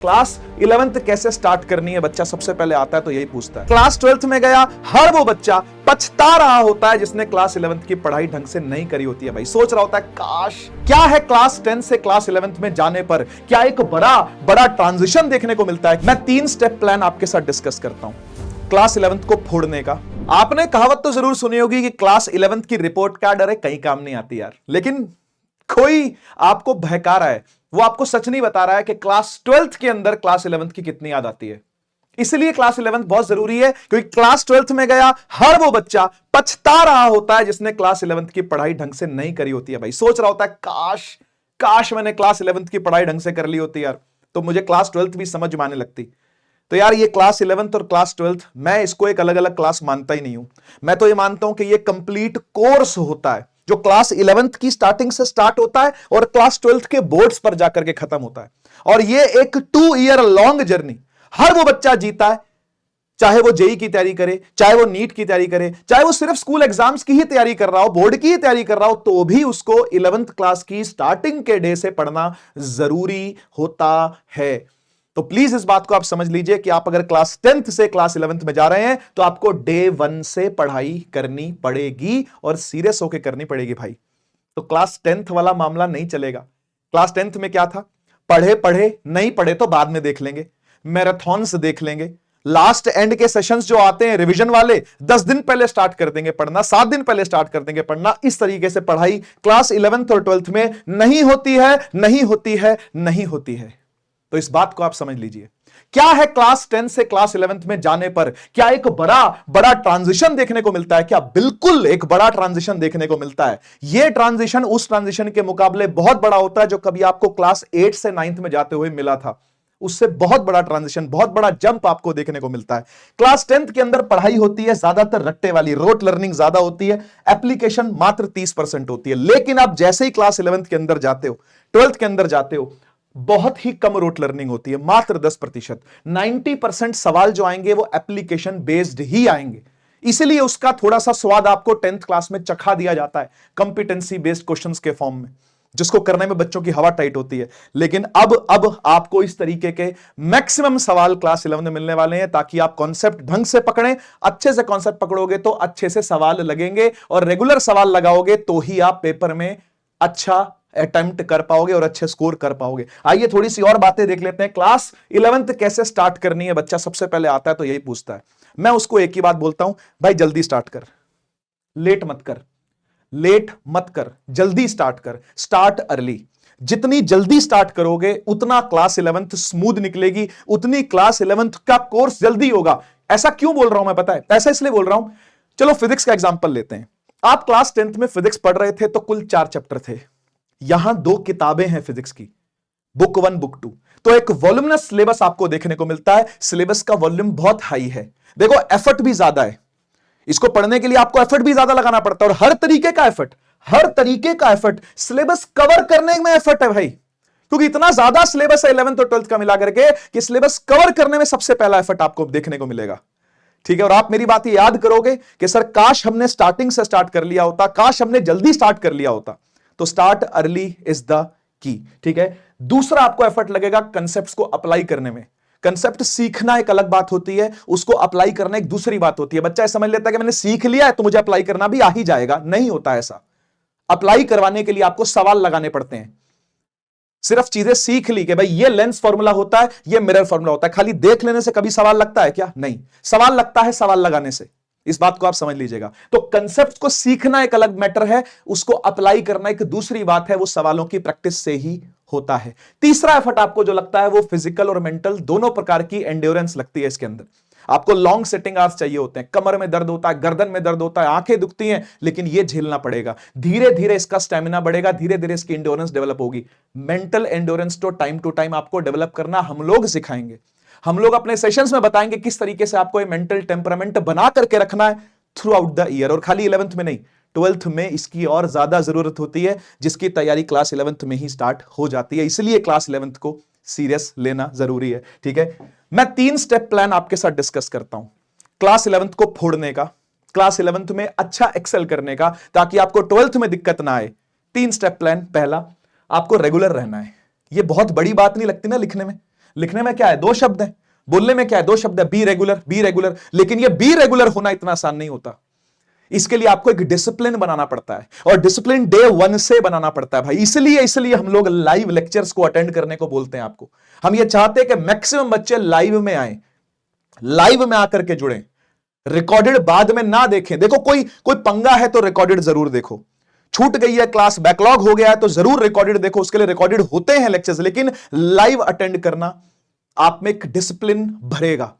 Class 11th कैसे start करनी है बच्चा सबसे पहले आता है तो यही पूछता है। क्लास 12th में गया हर वो बच्चा पछता रहा होता है जिसने क्लास 11th की पढ़ाई ढंग से नहीं करी होती है। भाई सोच रहा होता है काश क्या है क्लास 10 से क्लास 11th में जाने पर क्या एक बड़ा ट्रांजिशन देखने को मिलता है। मैं 3 स्टेप प्लान आपके साथ डिस्कस करता हूं क्लास 11th को फोड़ने का। आपने कहावत तो जरूर सुनी होगी कि क्लास 11th की रिपोर्ट कार्ड अरे कहीं काम नहीं आती यार, लेकिन कोई आपको बहका रहा है, वो आपको सच नहीं बता रहा है कि क्लास 12th के अंदर क्लास 11th की कितनी याद आती है। इसलिए क्लास 11th बहुत जरूरी है क्योंकि क्लास 12th में गया हर वो बच्चा पछता रहा होता है जिसने क्लास 11th की पढ़ाई ढंग से नहीं करी होती है। भाई सोच रहा होता है काश मैंने क्लास 11th की पढ़ाई ढंग से कर ली होती यार, तो मुझे क्लास 12th भी समझ में आने लगती। तो यार ये क्लास 11th और क्लास 12th मैं इसको एक अलग अलग क्लास मानता ही नहीं हूं। मैं तो ये मानता हूं कि ये कंप्लीट कोर्स होता है जो क्लास 11th की स्टार्टिंग से स्टार्ट होता है और क्लास 12th के बोर्ड्स पर जाकर के खत्म होता है। और ये एक 2 ईयर लॉन्ग जर्नी हर वो बच्चा जीता है, चाहे वो जेई की तैयारी करे, चाहे वो नीट की तैयारी करे, चाहे वो सिर्फ स्कूल एग्जाम्स की ही तैयारी कर रहा हो, बोर्ड की ही तैयारी कर रहा हो, तो भी उसको 11th क्लास की स्टार्टिंग के डे से पढ़ना जरूरी होता है। तो प्लीज इस बात को आप समझ लीजिए कि आप अगर क्लास 10th से क्लास 11th में जा रहे हैं तो आपको डे 1 से पढ़ाई करनी पड़ेगी और सीरियस होकर करनी पड़ेगी भाई। तो क्लास 10th वाला मामला नहीं चलेगा। क्लास 10th में क्या था, पढ़े नहीं पढ़े तो बाद में देख लेंगे, मैराथन्स देख लेंगे, लास्ट एंड के सेशंस जो आते हैं रिवीजन वाले 10 दिन पहले स्टार्ट कर देंगे पढ़ना, 7 दिन पहले स्टार्ट कर देंगे पढ़ना। इस तरीके से पढ़ाई क्लास 11th और 12th में नहीं होती है। तो इस बात को आप समझ लीजिए। क्या है क्लास 10 से क्लास 11th में जाने पर क्या एक बड़ा ट्रांजिशन देखने को मिलता है? क्या बिल्कुल एक बड़ा ट्रांजिशन देखने को मिलता है। यह ट्रांजिशन उस ट्रांजिशन के मुकाबले बहुत बड़ा होता है जो कभी आपको क्लास 8 से 9th में जाते हुए मिला था। उससे बहुत बड़ा ट्रांजिशन, बहुत बड़ा जंप आपको देखने को मिलता है। क्लास 10th के अंदर पढ़ाई होती है ज्यादातर रट्टे वाली, रोट लर्निंग ज्यादा होती है, एप्लीकेशन मात्र 30% होती है। लेकिन आप जैसे ही क्लास 11th के अंदर जाते हो, 12th के अंदर जाते हो, बहुत ही कम रोट लर्निंग होती है, मात्र 10%। 90% सवाल जो आएंगे वो एप्लीकेशन बेस्ड ही आएंगे। इसलिए उसका थोड़ा सा स्वाद आपको 10th क्लास में चखा दिया जाता है कॉम्पिटेंसी बेस्ड क्वेश्चंस के फॉर्म में, जिसको करने में बच्चों की हवा टाइट होती है। लेकिन अब आपको इस तरीके के मैक्सिमम सवाल क्लास 11 में मिलने वाले हैं ताकि आप कॉन्सेप्ट ढंग से पकड़ें। अच्छे से कॉन्सेप्ट पकड़ोगे तो अच्छे से सवाल लगेंगे और रेगुलर सवाल लगाओगे तो ही आप पेपर में अच्छा अटेम्प्ट कर पाओगे और अच्छे स्कोर कर पाओगे। आइए थोड़ी सी और बातें देख लेते हैं। क्लास 11th कैसे स्टार्ट करनी है बच्चा सबसे पहले आता है तो यही पूछता है। मैं उसको एक ही बात बोलता हूं, भाई जल्दी स्टार्ट कर, लेट मत कर, जल्दी स्टार्ट कर, स्टार्ट अर्ली। जितनी जल्दी स्टार्ट करोगे उतना क्लास 11th स्मूथ निकलेगी, उतनी क्लास 11th का कोर्स जल्दी होगा। ऐसा क्यों बोल रहा हूं मैं पता है? ऐसा इसलिए बोल रहा हूं, चलो फिजिक्स का एग्जांपल लेते हैं। आप क्लास 10th में फिजिक्स पढ़ रहे थे तो कुल 4 चैप्टर थे। यहां 2 किताबें हैं फिजिक्स की, बुक 1 बुक 2। तो एक वॉल्यूमनस सिलेबस आपको देखने को मिलता है। सिलेबस का वॉल्यूम बहुत हाई है। देखो एफर्ट भी ज्यादा है, इसको पढ़ने के लिए आपको एफर्ट भी ज्यादा लगाना पड़ता है और हर तरीके का एफर्ट सिलेबस कवर करने में एफर्ट है भाई, क्योंकि इतना ज्यादा सिलेबस है 11th और 12th का मिला करके कि सिलेबस कवर करने में सबसे पहला एफर्ट आपको देखने को मिलेगा। ठीक है, और आप मेरी बात याद करोगे कि सर काश हमने स्टार्टिंग से स्टार्ट कर लिया होता, काश हमने जल्दी स्टार्ट कर लिया होता। तो start early is the key. ठीक है, दूसरा आपको एफर्ट लगेगा कंसेप्ट्स को अप्लाई करने में। कंसेप्ट सीखना एक अलग बात होती है, उसको अप्लाई करना एक दूसरी बात होती है। बच्चा समझ लेता है कि मैंने सीख लिया है तो मुझे अप्लाई करना भी आ ही जाएगा। नहीं होता ऐसा। अप्लाई करवाने के लिए आपको सवाल लगाने पड़ते हैं। सिर्फ चीजें सीख ली कि भाई ये लेंस फॉर्मूला होता है, ये मिरर फॉर्मूला होता है, खाली देख लेने से कभी सवाल लगता है क्या? नहीं, सवाल लगता है सवाल लगाने से। इस बात को आप समझ लीजिएगा। तो कंसेप्ट को सीखना एक अलग मैटर है, उसको अप्लाई करना एक दूसरी बात है, वो सवालों की प्रैक्टिस से ही होता है। तीसरा एफर्ट आपको जो लगता है वो फिजिकल और मेंटल दोनों प्रकार की एंड्योरेंस लगती है इसके अंदर। आपको लॉन्ग सिटिंग आवर्स चाहिए होते हैं, कमर में दर्द होता है, गर्दन में दर्द होता है, आंखें दुखती हैं, लेकिन ये झेलना पड़ेगा। धीरे धीरे इसका स्टेमिना बढ़ेगा, धीरे धीरे इसकी एंड्योरेंस डेवलप होगी। मेंटल एंड्योरेंस तो टाइम टू टाइम आपको डेवलप करना हम लोग सिखाएंगे। हम लोग अपने सेशंस में बताएंगे किस तरीके से आपको ये मेंटल टेम्परामेंट बना करके रखना है थ्रू आउट द ईयर। और खाली 11th में नहीं, 12th में इसकी और ज्यादा जरूरत होती है, जिसकी तैयारी क्लास 11th में ही स्टार्ट हो जाती है। इसलिए क्लास 11th को सीरियस लेना जरूरी है। ठीक है, मैं 3 स्टेप प्लान आपके साथ डिस्कस करता हूं क्लास 11th को फोड़ने का, क्लास 11th में अच्छा एक्सेल करने का, ताकि आपको 12th में दिक्कत ना आए। 3 स्टेप प्लान। पहला, आपको रेगुलर रहना है। यह बहुत बड़ी बात नहीं लगती ना लिखने में, लिखने में क्या है, दो शब्द है, बोलने में क्या है, दो शब्द है, बी रेगुलर, बी रेगुलर। लेकिन ये बी रेगुलर होना इतना आसान नहीं होता। इसके लिए आपको एक डिसिप्लिन बनाना पड़ता है, और डिसिप्लिन डे 1 से बनाना पड़ता है भाई। इसलिए हम लोग लाइव लेक्चर्स को अटेंड करने को बोलते हैं आपको। हम ये चाहते हैं कि मैक्सिमम बच्चे लाइव में आए, लाइव में आकर के जुड़े, रिकॉर्डेड बाद में ना देखें। देखो कोई पंगा है तो रिकॉर्डेड जरूर देखो, छूट गई है क्लास, बैकलॉग हो गया है तो जरूर रिकॉर्डेड देखो, उसके लिए रिकॉर्डेड होते हैं लेक्चर्स। लेकिन लाइव अटेंड करना आप में एक डिसिप्लिन भरेगा,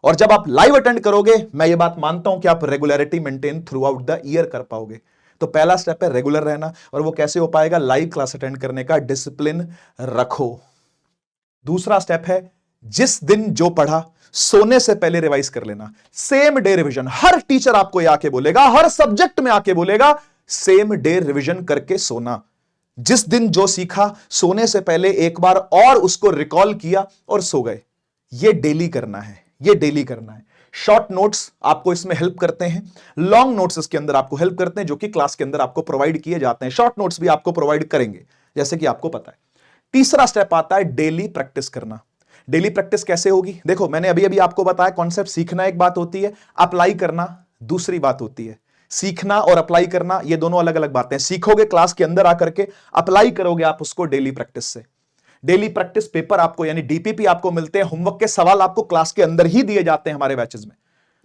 और जब आप लाइव अटेंड करोगे, मैं ये बात मानता हूं कि आप regularity maintain through out the year कर पाओगे। तो पहला स्टेप है रेगुलर रहना, और वो कैसे हो पाएगा, लाइव क्लास अटेंड करने का डिसिप्लिन रखो। दूसरा स्टेप है, जिस दिन जो पढ़ा सोने से पहले रिवाइज कर लेना। सेम डे रिवीजन, हर टीचर आपको ये आके बोलेगा, हर सब्जेक्ट में आके बोलेगा, सेम डे रिवीजन करके सोना। जिस दिन जो सीखा सोने से पहले एक बार और उसको रिकॉल किया और सो गए। ये डेली करना है, ये डेली करना है। शॉर्ट नोट्स आपको इसमें हेल्प करते हैं, लॉन्ग नोट्स इसके अंदर आपको हेल्प करते हैं, जो कि क्लास के अंदर आपको प्रोवाइड किए जाते हैं। शॉर्ट नोट्स भी आपको प्रोवाइड करेंगे, जैसे कि आपको पता है। तीसरा स्टेप आता है डेली प्रैक्टिस करना। डेली प्रैक्टिस कैसे होगी, देखो मैंने अभी अभी आपको बताया, कॉन्सेप्ट सीखना एक बात होती है, अप्लाई करना दूसरी बात होती है। सीखना और अप्लाई करना ये दोनों अलग अलग बातें हैं। सीखोगे क्लास के अंदर आकर के, अप्लाई करोगे आप उसको डेली प्रैक्टिस से। डेली प्रैक्टिस पेपर आपको यानी डीपीपी आपको मिलते हैं, होमवर्क के सवाल आपको क्लास के अंदर ही दिए जाते हैं हमारे बैचेस में।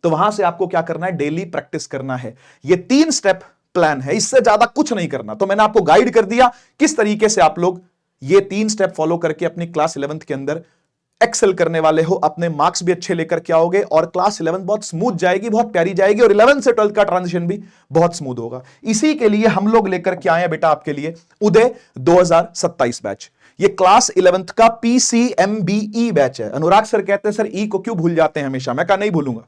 तो वहां से आपको क्या करना है, डेली प्रैक्टिस करना है। ये 3 स्टेप प्लान है, इससे ज्यादा कुछ नहीं करना। तो मैंने आपको गाइड कर दिया किस तरीके से आप लोग ये 3 स्टेप फॉलो करके अपनी क्लास 11th के अंदर एक्सेल करने वाले हो, अपने मार्क्स भी अच्छे लेकर के आओगे, और क्लास 11 बहुत स्मूथ जाएगी, बहुत प्यारी जाएगी, और 11 से 12 का ट्रांजिशन भी बहुत स्मूथ होगा। इसी के लिए हम लोग लेकर के आए हैं बेटा आपके लिए उदय 2027 बैच। ये क्लास 11th का PCMBE बैच है। अनुराग सर कहते हैं सर ई को क्यों भूल जाते हैं हमेशा, मैं कहा नहीं भूलूंगा,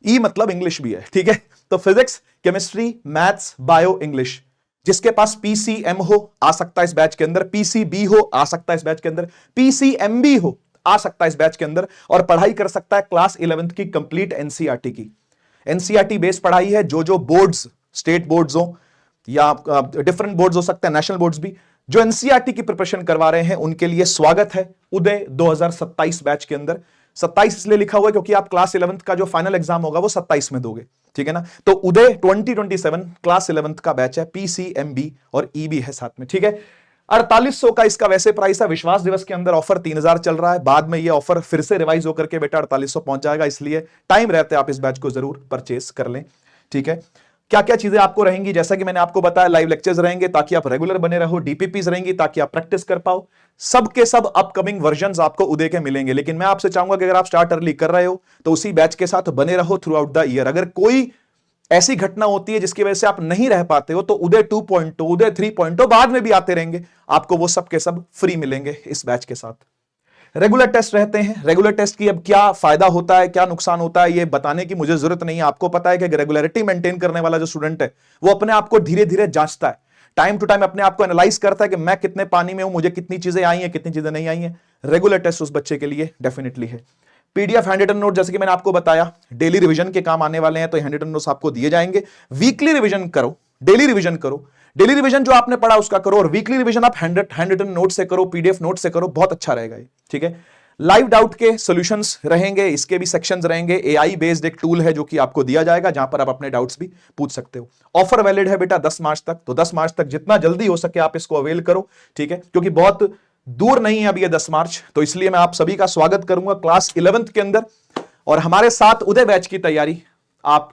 ई मतलब इंग्लिश भी है, ठीक है। तो physics, chemistry, maths, bio, English, जिसके पास PCM हो आ सकता है इस बैच के अंदर, PCB हो आ सकता है इस बैच के अंदर, PCMB हो आ सकता है इस बैच के अंदर, और पढ़ाई कर सकता है क्लास 11th की कंप्लीट एनसीईआरटी की। एनसीईआरटी बेस्ड पढ़ाई है, जो बोर्ड्स, स्टेट बोर्ड्स हो या डिफरेंट बोर्ड्स हो सकते हैं, नेशनल बोर्ड्स भी, जो एनसीईआरटी की प्रिपरेशन करवा रहे हैं उनके लिए स्वागत है उदय 2027 बैच के अंदर। 27 इसलिए लिखा हुआ है क्योंकि आप क्लास 11th का जो फाइनल एग्जाम होगा वो 27 में दोगे, ठीक है ना। तो उदय 2027 क्लास 11th का बैच है, PCMB और EB है साथ में, ठीक है। 4800 का इसका वैसे प्राइस है, विश्वास दिवस के अंदर ऑफर 3000 चल रहा है, बाद में ये ऑफर फिर से रिवाइज होकर के बेटा 4800 पहुंच जाएगा, इसलिए टाइम रहते आप इस बैच को जरूर परचेस कर लें, ठीक है। क्या क्या चीजें आपको रहेंगी, जैसा कि मैंने आपको बताया, लाइव लेक्चर्स रहेंगे ताकि आप रेगुलर बने रहो, डीपीपीज रहेंगी ताकि आप प्रैक्टिस कर पाओ। सब के सब अपकमिंग वर्जन्स आपको उदय के मिलेंगे, लेकिन मैं आपसे चाहूंगा कि अगर आप स्टार्ट अर्ली कर रहे हो तो उसी बैच के साथ बने रहो थ्रू आउट द ईयर। अगर कोई ऐसी घटना होती है जिसकी वजह से आप नहीं रह पाते हो तो उदय 2.0, उदय 3.0 बाद में भी आते रहेंगे, आपको वो सब के सब फ्री मिलेंगे इस बैच के साथ। रेगुलर टेस्ट रहते हैं, रेगुलर टेस्ट की अब क्या फायदा होता है, क्या नुकसान होता है, ये बताने की मुझे जरूरत नहीं है। आपको पता है कि रेगुलरिटी मेंटेन करने वाला जो स्टूडेंट है वो अपने आप को धीरे धीरे जांचता है, टाइम टू टाइम अपने आप को एनालाइज करता है कि मैं कितने पानी में हूं, मुझे कितनी चीजें आई हैं, कितनी चीजें नहीं आई हैं। रेगुलर टेस्ट उस बच्चे के लिए डेफिनेटली है। PDF हैंड रिटन नोट, जैसे कि मैंने आपको बताया, डेली रिवीजन के काम आने वाले हैं, तो हैंड रिटन नोट्स आपको दिए जाएंगे। वीकली रिवीजन करो, डेली रिवीजन करो, डेली रिवीजन जो आपने पढ़ा उसका करो, और वीकली रिवीजन आप हैंड रिटन नोट से करो, PDF नोट से करो, बहुत अच्छा रहेगा ये, ठीक है। लाइव डाउट के सॉल्यूशंस रहेंगे, इसके भी सेक्शंस रहेंगे। AI बेस्ड एक टूल है जो कि आपको दिया जाएगा, जहां पर आप अपने डाउट्स भी पूछ सकते हो। ऑफर वैलिड है बेटा 10 मार्च तक, तो 10 मार्च तक जितना जल्दी हो सके आप इसको अवेल करो, ठीक है, क्योंकि बहुत दूर नहीं है अब ये 10 मार्च, तो इसलिए मैं आप सभी का स्वागत करूंगा क्लास 11th के अंदर। और हमारे साथ उदय बैच की तैयारी आप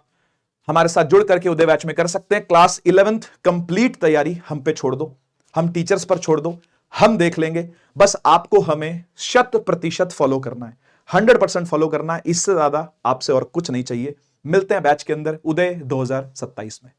हमारे साथ जुड़ करके उदय बैच में कर सकते हैं। क्लास 11th कंप्लीट तैयारी हम पे छोड़ दो, हम टीचर्स पर छोड़ दो, हम देख लेंगे। बस आपको हमें 100% फॉलो करना है, 100% फॉलो करना है, इससे ज्यादा आपसे और कुछ नहीं चाहिए। मिलते हैं बैच के अंदर उदय 2027 में।